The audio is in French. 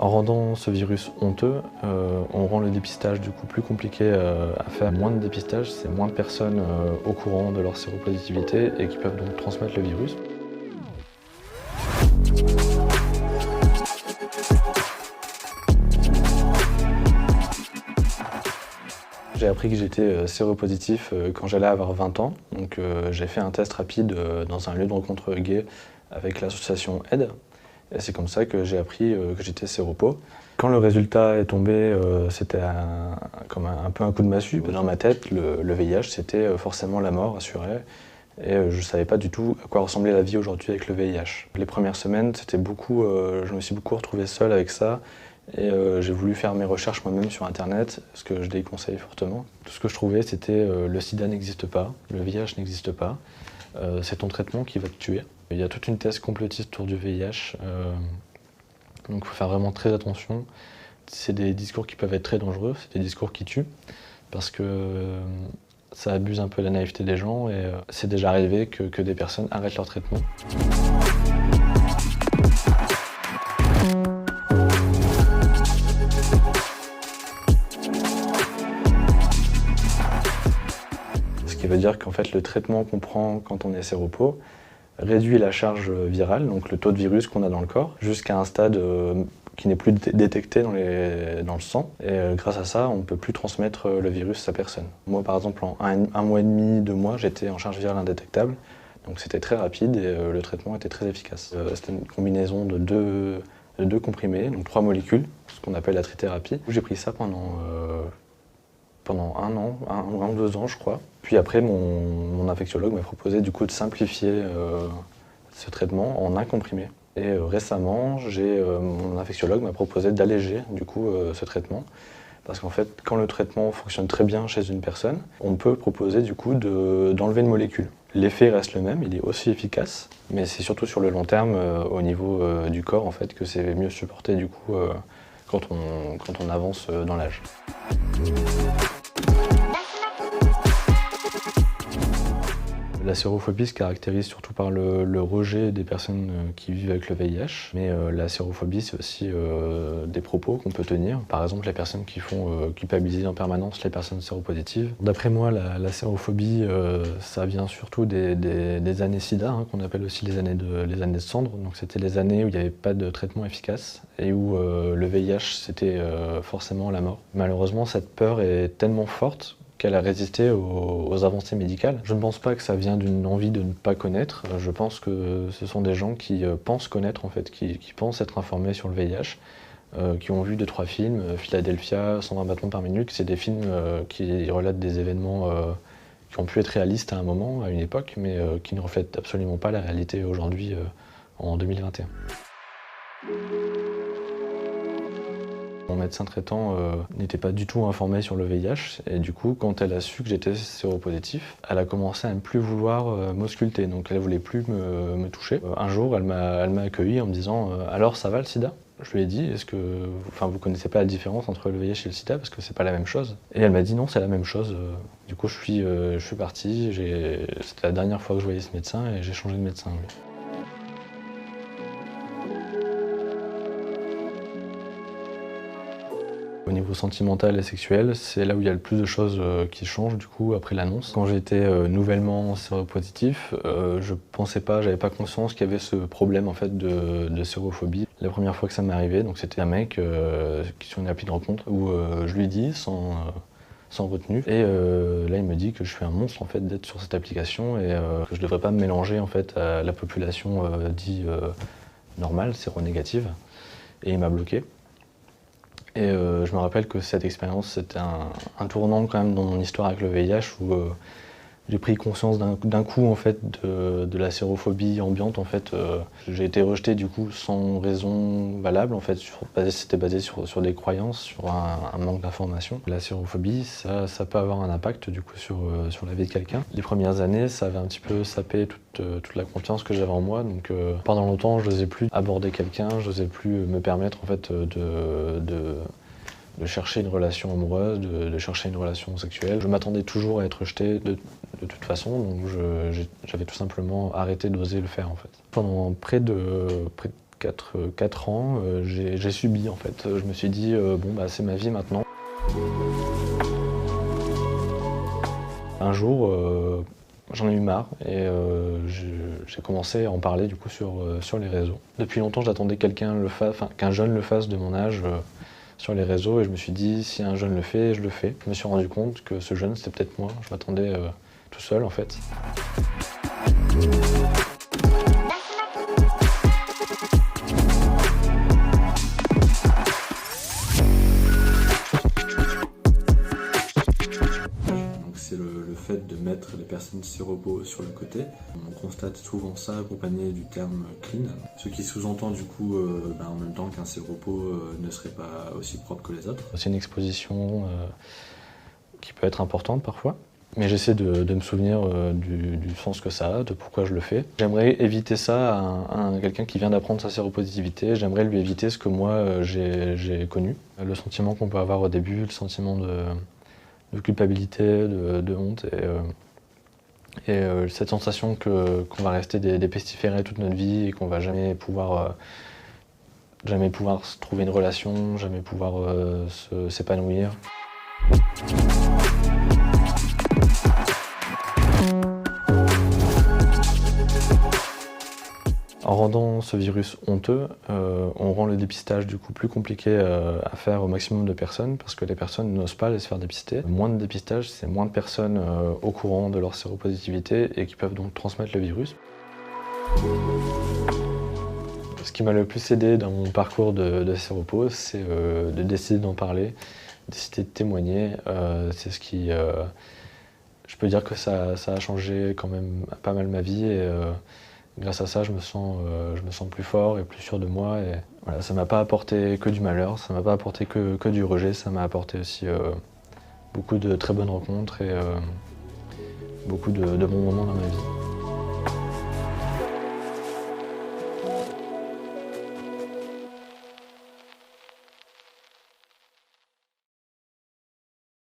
En rendant ce virus honteux, on rend le dépistage du coup plus compliqué à faire. Moins de dépistage, c'est moins de personnes au courant de leur séropositivité et qui peuvent donc transmettre le virus. J'ai appris que j'étais séropositif quand j'allais avoir 20 ans. Donc j'ai fait un test rapide dans un lieu de rencontre gay avec l'association AID. Et c'est comme ça que j'ai appris que j'étais séropo. Quand le résultat est tombé, c'était comme un peu un coup de massue. Dans ma tête, le VIH, c'était forcément la mort assurée. Et je ne savais pas du tout à quoi ressemblait la vie aujourd'hui avec le VIH. Les premières semaines, c'était beaucoup, je me suis beaucoup retrouvé seul avec ça. Et j'ai voulu faire mes recherches moi-même sur Internet, ce que je déconseille fortement. Tout ce que je trouvais, c'était le sida n'existe pas, le VIH n'existe pas, c'est ton traitement qui va te tuer. Il y a toute une thèse complotiste autour du VIH, donc il faut faire vraiment très attention. C'est des discours qui peuvent être très dangereux, c'est des discours qui tuent, parce que ça abuse un peu la naïveté des gens et c'est déjà arrivé que des personnes arrêtent leur traitement. Ce qui veut dire qu'en fait le traitement qu'on prend quand on est séropo réduit la charge virale, donc le taux de virus qu'on a dans le corps, jusqu'à un stade qui n'est plus détecté dans le sang. Et grâce à ça, on ne peut plus transmettre le virus à personne. Moi par exemple, en un mois et demi, 2 mois, j'étais en charge virale indétectable. Donc c'était très rapide et le traitement était très efficace. C'était une combinaison de deux comprimés, donc 3 molécules, ce qu'on appelle la trithérapie. J'ai pris ça pendant 1 an, un ou 2 ans je crois. Puis après mon infectiologue m'a proposé du coup de simplifier ce traitement en un comprimé. Et récemment, mon infectiologue m'a proposé d'alléger du coup ce traitement. Parce qu'en fait, quand le traitement fonctionne très bien chez une personne, on peut proposer du coup d'enlever une molécule. L'effet reste le même, il est aussi efficace, mais c'est surtout sur le long terme, au niveau du corps en fait, que c'est mieux supporté du coup quand on avance dans l'âge. La sérophobie se caractérise surtout par le rejet des personnes qui vivent avec le VIH, mais la sérophobie c'est aussi des propos qu'on peut tenir. Par exemple les personnes qui font culpabiliser en permanence les personnes séropositives. D'après moi la sérophobie ça vient surtout des années sida, hein, qu'on appelle aussi les années de cendre. Donc c'était les années où il n'y avait pas de traitement efficace et où le VIH c'était forcément la mort. Malheureusement cette peur est tellement forte qu'elle a résisté aux avancées médicales. Je ne pense pas que ça vient d'une envie de ne pas connaître. Je pense que ce sont des gens qui pensent connaître, en fait, qui pensent être informés sur le VIH, qui ont vu 2-3 films, Philadelphia, 120 battements par minute. C'est des films qui relatent des événements qui ont pu être réalistes à un moment, à une époque, mais qui ne reflètent absolument pas la réalité aujourd'hui, en 2021. Mon médecin traitant n'était pas du tout informé sur le VIH et du coup, quand elle a su que j'étais séropositif, elle a commencé à ne plus vouloir m'ausculter, donc elle ne voulait plus me toucher. Un jour, elle m'a accueilli en me disant « Alors, ça va le sida ?» Je lui ai dit « Est-ce que vous connaissez pas la différence entre le VIH et le sida parce que c'est pas la même chose ?» Et elle m'a dit « Non, c'est la même chose. » Du coup, je suis parti, c'était la dernière fois que je voyais ce médecin et j'ai changé de médecin. Oui. Au niveau sentimental et sexuel, c'est là où il y a le plus de choses qui changent du coup après l'annonce. Quand j'étais nouvellement séropositif, je pensais pas, j'avais pas conscience qu'il y avait ce problème en fait de sérophobie. La première fois que ça m'est arrivé, donc c'était un mec qui sur une appli de rencontre où je lui dis sans retenue et là il me dit que je suis un monstre en fait d'être sur cette application et que je devrais pas me mélanger en fait à la population dite normale, séronégative, et il m'a bloqué. Et je me rappelle que cette expérience, c'était un tournant quand même dans mon histoire avec le VIH où j'ai pris conscience d'un coup en fait de la sérophobie ambiante. En fait, j'ai été rejeté du coup sans raison valable. En fait, c'était basé sur des croyances, sur un manque d'information. La sérophobie, ça peut avoir un impact du coup sur la vie de quelqu'un. Les premières années, ça avait un petit peu sapé toute la confiance que j'avais en moi. Donc pendant longtemps, je n'osais plus aborder quelqu'un, je n'osais plus me permettre en fait de chercher une relation amoureuse, de chercher une relation sexuelle. Je m'attendais toujours à être rejeté de toute façon, donc j'avais tout simplement arrêté d'oser le faire en fait. Pendant près de 4 ans, j'ai subi en fait. Je me suis dit, bon bah c'est ma vie maintenant. Un jour, j'en ai eu marre et j'ai commencé à en parler du coup sur les réseaux. Depuis longtemps, j'attendais qu'un jeune le fasse de mon âge sur les réseaux et je me suis dit, si un jeune le fait, je le fais. Je me suis rendu compte que ce jeune, c'était peut-être moi. Je m'attendais tout seul en fait. C'est le fait de mettre les personnes séropos sur le côté. On constate souvent ça accompagné du terme clean, ce qui sous-entend du coup en même temps qu'un séropos ne serait pas aussi propre que les autres. C'est une exposition qui peut être importante parfois, mais j'essaie de me souvenir du sens que ça a, de pourquoi je le fais. J'aimerais éviter ça à quelqu'un qui vient d'apprendre sa séropositivité, j'aimerais lui éviter ce que moi j'ai connu. Le sentiment qu'on peut avoir au début, le sentiment de culpabilité, de honte et cette sensation qu'on va rester des pestiférés toute notre vie et qu'on va jamais pouvoir se trouver une relation, jamais pouvoir s'épanouir. En rendant ce virus honteux, on rend le dépistage du coup plus compliqué à faire au maximum de personnes parce que les personnes n'osent pas aller se faire dépister. Moins de dépistage, c'est moins de personnes au courant de leur séropositivité et qui peuvent donc transmettre le virus. Ce qui m'a le plus aidé dans mon parcours de séropos, c'est de décider d'en parler, décider de témoigner. C'est ce qui... je peux dire que ça a changé quand même pas mal ma vie et grâce à ça, je me sens plus fort et plus sûr de moi. Et voilà, ça m'a pas apporté que du malheur, ça m'a pas apporté que du rejet, ça m'a apporté aussi beaucoup de très bonnes rencontres et beaucoup de bons moments dans ma vie.